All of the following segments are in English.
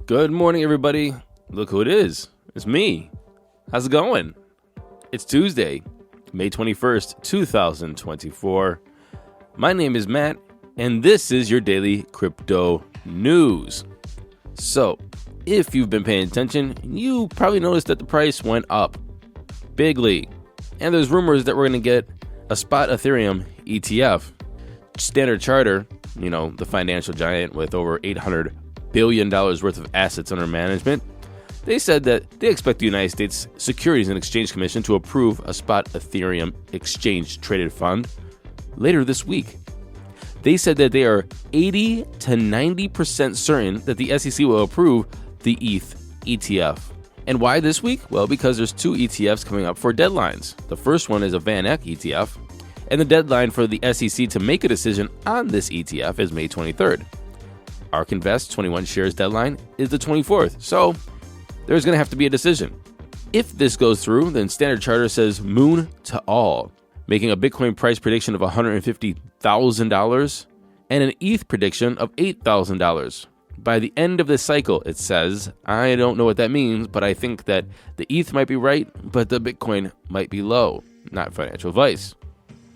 Good morning, everybody. Look who it is. It's me. How's it going? It's Tuesday, May 21st, 2024. My name is Matt, and this is your daily crypto news. So, if you've been paying attention, you probably noticed that the price went up bigly. And there's rumors that we're going to get a spot Ethereum ETF. Standard Chartered, the financial giant with over $800 billion worth of assets under management, they said that they expect the United States Securities and Exchange Commission to approve a spot Ethereum exchange-traded fund later this week. They said that they are 80 to 90% certain that the SEC will approve the ETH ETF. And why this week? Well, because there's two ETFs coming up for deadlines. The first one is a Van Eck ETF, and the deadline for the SEC to make a decision on this ETF is May 23rd. ARK Invest 21 shares deadline is the 24th, so there's going to have to be a decision. If this goes through, then Standard Chartered says moon to all, making a Bitcoin price prediction of $150,000 and an ETH prediction of $8,000. By the end of this cycle, it says, I don't know what that means, but I think that the ETH might be right, but the Bitcoin might be low. Not financial advice.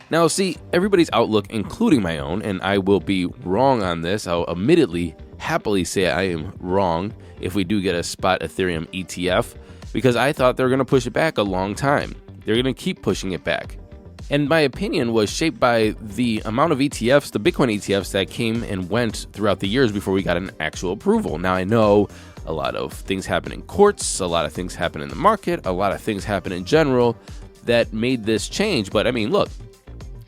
Now, see, everybody's outlook, including my own, and I will be wrong on this. I'll admittedly, happily say I am wrong if we do get a spot Ethereum ETF, because I thought they were going to push it back a long time. They're going to keep pushing it back. And my opinion was shaped by the amount of ETFs, the Bitcoin ETFs that came and went throughout the years before we got an actual approval. Now, I know a lot of things happen in courts, a lot of things happen in the market, a lot of things happen in general that made this change. But I mean, look,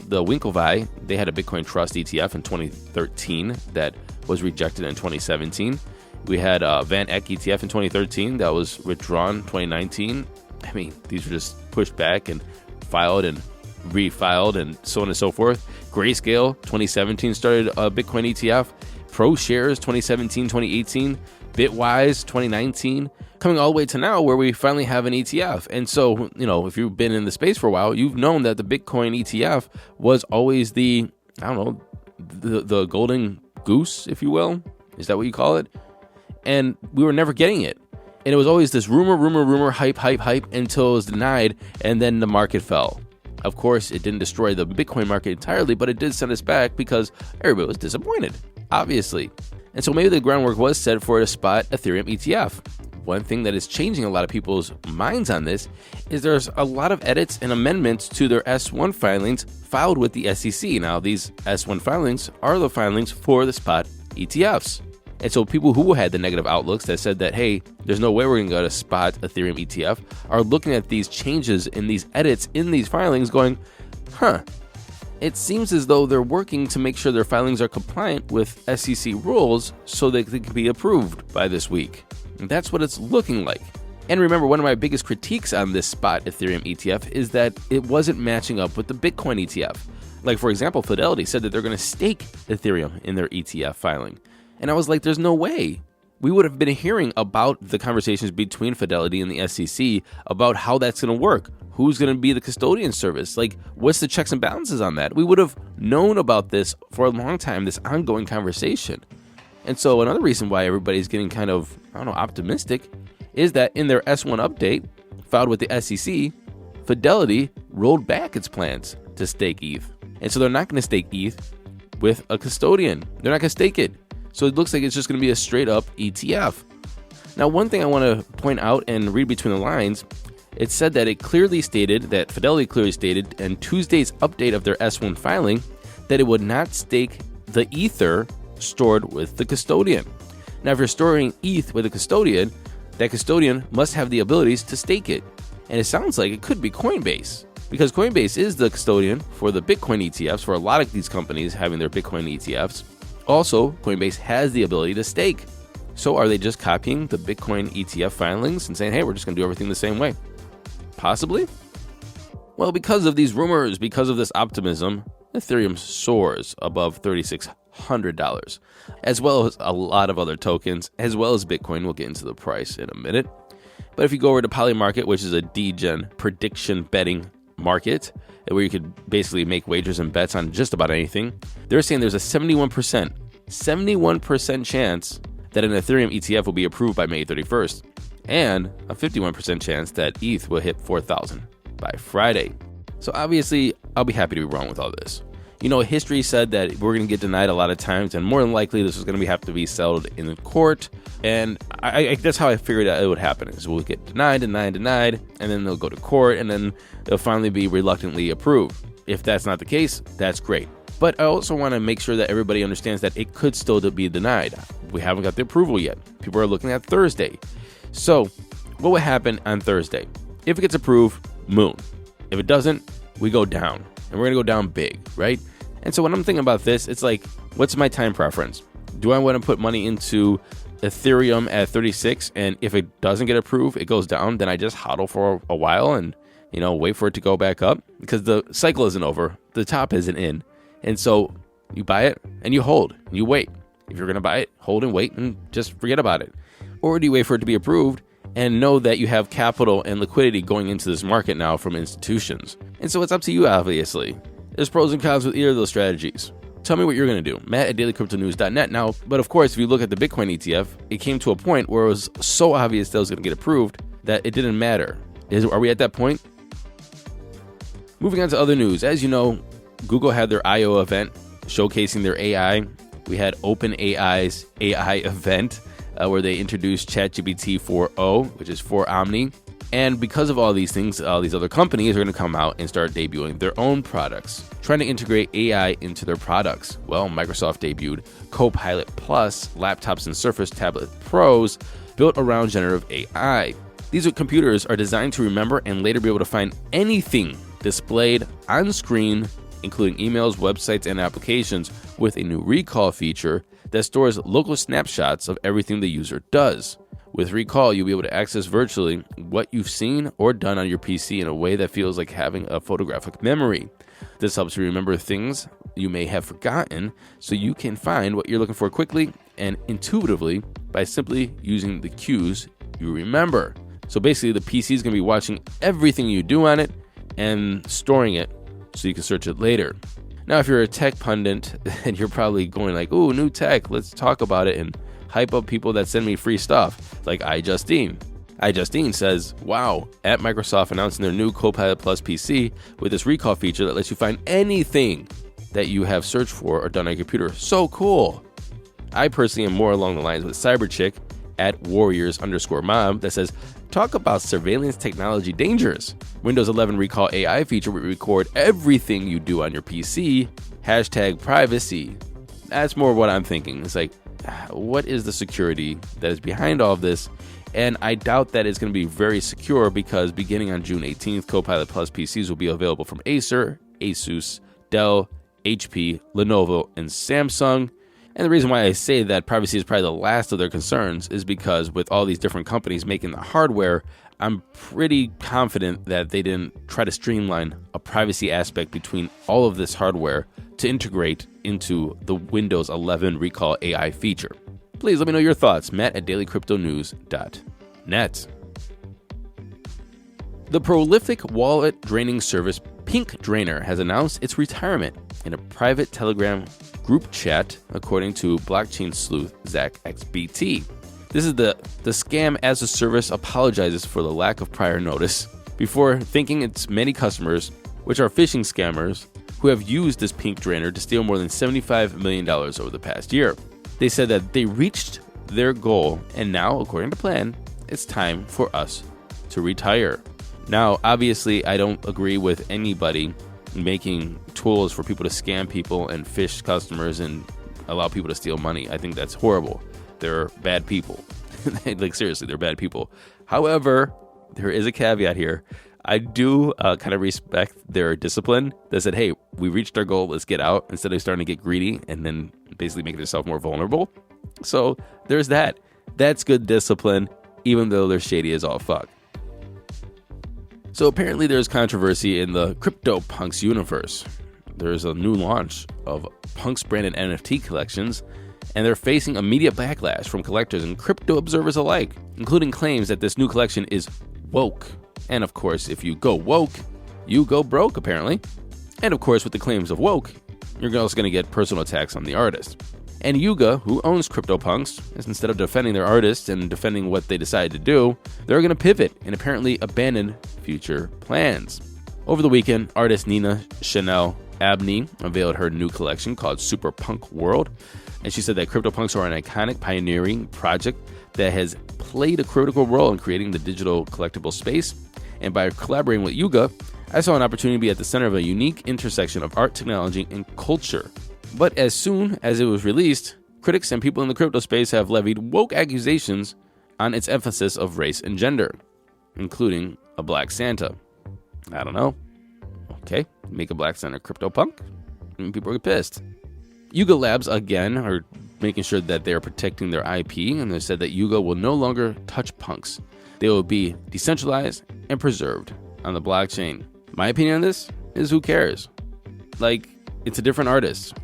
the Winklevi, they had a Bitcoin Trust ETF in 2013 that was rejected in 2017. We had a Van Eck ETF in 2013 that was withdrawn in 2019. I mean, these were just pushed back and filed and refiled and so on and so forth. Grayscale 2017 started a Bitcoin ETF. ProShares 2017, 2018. Bitwise 2019. Coming all the way to now where we finally have an ETF. And so, if you've been in the space for a while, you've known that the Bitcoin ETF was always the golden goose, if you will. Is that what you call it? And we were never getting it. And it was always this rumor, hype, until it was denied, and then the market fell. Of course, it didn't destroy the Bitcoin market entirely, but it did send us back because everybody was disappointed, obviously. And so maybe the groundwork was set for a spot Ethereum ETF. One thing that is changing a lot of people's minds on this is there's a lot of edits and amendments to their S1 filings filed with the SEC. Now, these S1 filings are the filings for the spot ETFs. And so people who had the negative outlooks that said that, hey, there's no way we're going to go to spot Ethereum ETF are looking at these changes in these edits in these filings going, it seems as though they're working to make sure their filings are compliant with SEC rules so that they can be approved by this week. And that's what it's looking like. And remember, one of my biggest critiques on this spot Ethereum ETF is that it wasn't matching up with the Bitcoin ETF. Like, for example, Fidelity said that they're going to stake Ethereum in their ETF filing. And I was like, there's no way. We would have been hearing about the conversations between Fidelity and the SEC about how that's going to work. Who's going to be the custodian service? Like, what's the checks and balances on that? We would have known about this for a long time, this ongoing conversation. And so another reason why everybody's getting kind of, optimistic is that in their S1 update filed with the SEC, Fidelity rolled back its plans to stake ETH. And so they're not going to stake ETH with a custodian. They're not going to stake it. So it looks like it's just going to be a straight up ETF. Now, one thing I want to point out and read between the lines, it said that Fidelity clearly stated in Tuesday's update of their S1 filing that it would not stake the Ether stored with the custodian. Now, if you're storing ETH with a custodian, that custodian must have the abilities to stake it. And it sounds like it could be Coinbase, because Coinbase is the custodian for the Bitcoin ETFs, for a lot of these companies having their Bitcoin ETFs. Also, Coinbase has the ability to stake. So are they just copying the Bitcoin ETF filings and saying, hey, we're just going to do everything the same way? Possibly. Well, because of these rumors, because of this optimism, Ethereum soars above $3,600, as well as a lot of other tokens, as well as Bitcoin. We'll get into the price in a minute. But if you go over to Polymarket, which is a degen prediction betting market, where you could basically make wagers and bets on just about anything, they're saying there's a 71% chance that an Ethereum ETF will be approved by May 31st, and a 51% chance that ETH will hit 4,000 by Friday. So obviously, I'll be happy to be wrong with all this. History said that we're going to get denied a lot of times, and more than likely this is going to have to be settled in the court. And that's how I figured out it would happen. Is we'll get denied, and then they'll go to court, and then they'll finally be reluctantly approved. If that's not the case, that's great. But I also want to make sure that everybody understands that it could still be denied. We haven't got the approval yet. People are looking at Thursday. So what would happen on Thursday? If it gets approved, moon. If it doesn't, we go down. And we're going to go down big, right? And so when I'm thinking about this, it's like, what's my time preference? Do I want to put money into Ethereum at 36, and if it doesn't get approved, it goes down, then I just hodl for a while and, wait for it to go back up? Because the cycle isn't over. The top isn't in. And so you buy it and you hold and you wait. If you're going to buy it, hold and wait and just forget about it. Or do you wait for it to be approved and know that you have capital and liquidity going into this market now from institutions? And so it's up to you, obviously. There's pros and cons with either of those strategies. Tell me what you're going to do. Matt@dailycryptonews.net. Now, but of course, if you look at the Bitcoin ETF, it came to a point where it was so obvious that it was going to get approved that it didn't matter. Are we at that point? Moving on to other news. As you know, Google had their I/O event showcasing their AI. We had OpenAI's AI event where they introduced ChatGPT 4o, which is for Omni. And because of all these things, all these other companies are going to come out and start debuting their own products, trying to integrate AI into their products. Well, Microsoft debuted Copilot Plus laptops and Surface Tablet Pros built around generative AI. These computers are designed to remember and later be able to find anything displayed on screen, including emails, websites, and applications, with a new recall feature that stores local snapshots of everything the user does. With Recall, you'll be able to access virtually what you've seen or done on your PC in a way that feels like having a photographic memory. This helps you remember things you may have forgotten, so you can find what you're looking for quickly and intuitively by simply using the cues you remember. So basically, the PC is going to be watching everything you do on it and storing it so you can search it later. Now, if you're a tech pundit, and you're probably going like, ooh, new tech, let's talk about it and hype up people that send me free stuff, like iJustine. iJustine says, wow, at Microsoft announcing their new Copilot Plus PC with this recall feature that lets you find anything that you have searched for or done on your computer. So cool. I personally am more along the lines with Cyberchick at Warriors_mob that says, talk about surveillance technology dangers. Windows 11 Recall AI feature will record everything you do on your PC. #privacy. That's more what I'm thinking. It's like, what is the security that is behind all of this? And I doubt that it's going to be very secure, because beginning on June 18th, Copilot Plus PCs will be available from Acer, Asus, Dell, HP, Lenovo, and Samsung. And the reason why I say that privacy is probably the last of their concerns is because with all these different companies making the hardware, I'm pretty confident that they didn't try to streamline a privacy aspect between all of this hardware to integrate into the Windows 11 Recall AI feature. Please let me know your thoughts. Matt@dailycryptonews.net. The prolific wallet draining service Pink Drainer has announced its retirement in a private Telegram group chat, according to blockchain sleuth Zach XBT. This is the scam as a service apologizes for the lack of prior notice before thanking its many customers, which are phishing scammers, who have used this Pink Drainer to steal more than $75 million over the past year. They said that they reached their goal, and now, according to plan, it's time for us to retire. Now, obviously, I don't agree with anybody making tools for people to scam people and phish customers and allow people to steal money. I think that's horrible. They're bad people. Like, seriously, they're bad people. However, there is a caveat here. I do kind of respect their discipline that said, hey, we reached our goal, let's get out, instead of starting to get greedy and then basically making yourself more vulnerable. So there's that. That's good discipline, even though they're shady as all fuck. So apparently there's controversy in the CryptoPunks universe. There's a new launch of Punks branded NFT collections, and they're facing immediate backlash from collectors and crypto observers alike, including claims that this new collection is woke. And of course, if you go woke, you go broke, apparently. And of course, with the claims of woke, you're also going to get personal attacks on the artist. And Yuga, who owns CryptoPunks, is instead of defending their artists and defending what they decided to do, they're going to pivot and apparently abandon future plans. Over the weekend, artist Nina Chanel Abney unveiled her new collection called Super Punk World, and she said that CryptoPunks are an iconic, pioneering project that has played a critical role in creating the digital collectible space. And by collaborating with Yuga, I saw an opportunity to be at the center of a unique intersection of art, technology, and culture. But as soon as it was released, critics and people in the crypto space have levied woke accusations on its emphasis of race and gender, including a black Santa. I don't know. Okay, make a black Santa CryptoPunk, and people get pissed. Yuga Labs, again, are making sure that they're protecting their IP, and they said that Yuga will no longer touch punks. They will be decentralized and preserved on the blockchain. My opinion on this is, who cares? Like, it's a different artist.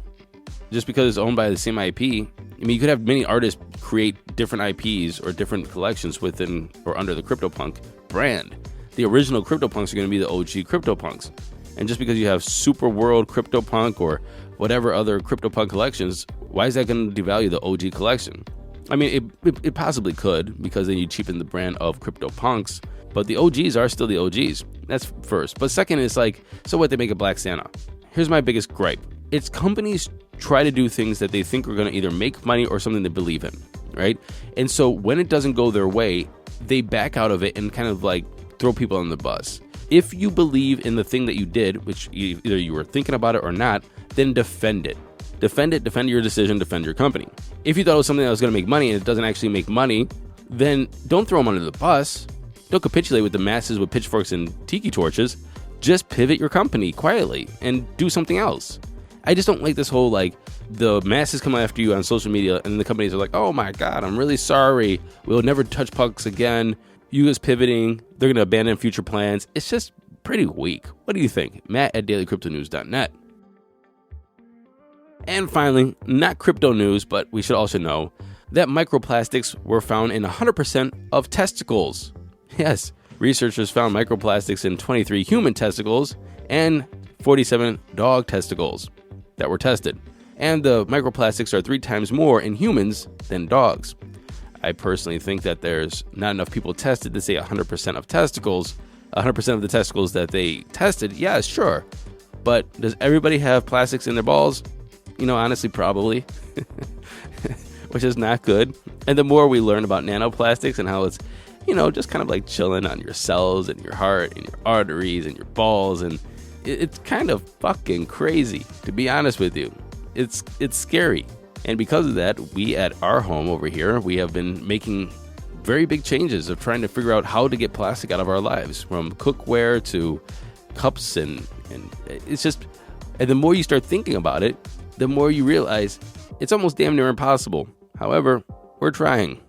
Just because it's owned by the same IP, I mean, you could have many artists create different IPs or different collections within or under the CryptoPunk brand. The original CryptoPunks are going to be the OG CryptoPunks. And just because you have Super World CryptoPunk or whatever other CryptoPunk collections, why is that going to devalue the OG collection? I mean, it possibly could, because then you cheapen the brand of CryptoPunks, but the OGs are still the OGs. That's first. But second is like, so what, they make a black Santa? Here's my biggest gripe. It's companies try to do things that they think are going to either make money or something they believe in, right? And so when it doesn't go their way, they back out of it and kind of like throw people on the bus. If you believe in the thing that you did, which either you were thinking about it or not, then defend it. Defend it, defend your decision, defend your company. If you thought it was something that was going to make money and it doesn't actually make money, then don't throw them under the bus. Don't capitulate with the masses with pitchforks and tiki torches. Just pivot your company quietly and do something else. I just don't like this whole, like, the masses come after you on social media and the companies are like, oh my God, I'm really sorry. We'll never touch punks again. Yuga's pivoting. They're going to abandon future plans. It's just pretty weak. What do you think? Matt at dailycryptonews.net. And finally, not crypto news, but we should also know that microplastics were found in 100% of testicles. Yes, researchers found microplastics in 23 human testicles and 47 dog testicles that were tested. And the microplastics are 3 times more in humans than dogs. I personally think that there's not enough people tested to say 100% of testicles. 100% of the testicles that they tested, yeah, sure. But does everybody have plastics in their balls? You know, honestly, probably. Which is not good. And the more we learn about nanoplastics and how it's, you know, just kind of like chilling on your cells and your heart and your arteries and your balls, and it's kind of fucking crazy, to be honest with you. It's scary. And because of that, we at our home over here, we have been making very big changes of trying to figure out how to get plastic out of our lives, from cookware to cups, and it's just, and the more you start thinking about it, the more you realize it's almost damn near impossible. However, we're trying.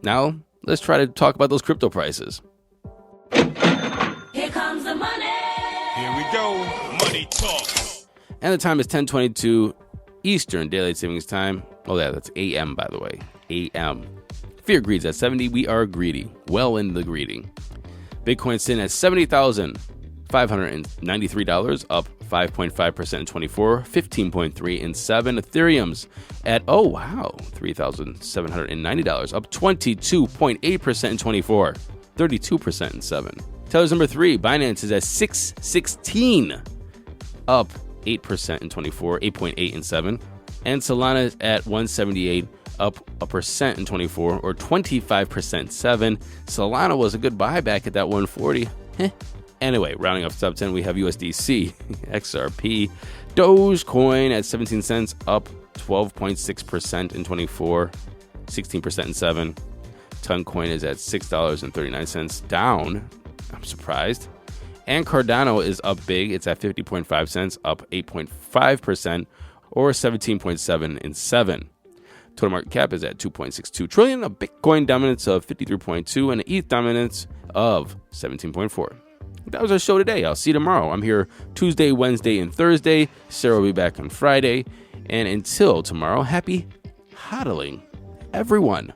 Now, let's try to talk about those crypto prices. Here comes the money. Here we go. Money talk. And the time is 10:22 Eastern Daylight Savings Time. Oh yeah, that's AM, by the way. AM. Fear greed's at 70. We are greedy. Well in the greedy. Bitcoin sitting at $70,593, up 5.5% in 24, 15.3 in 7. Ethereum's at, oh wow, $3,790, up 22.8% in 24, 32% in 7. Tether's number 3, Binance is at 616, up 8% in 24, 8.8 in 7. And Solana is at 178, up 1% in 24, or 25% in 7. Solana was a good buyback at that 140. Anyway, rounding up top 10, we have USDC, XRP, Dogecoin at 17 cents, up 12.6% in 24, 16% in 7. Toncoin is at $6.39, down. I'm surprised. And Cardano is up big. It's at 50.5 cents, up 8.5%, or 17.7 in 7. Total market cap is at 2.62 trillion, a Bitcoin dominance of 53.2, and an ETH dominance of 17.4. That was our show today. I'll see you tomorrow. I'm here Tuesday, Wednesday, and Thursday. Sarah will be back on Friday. And until tomorrow, happy hodling, everyone.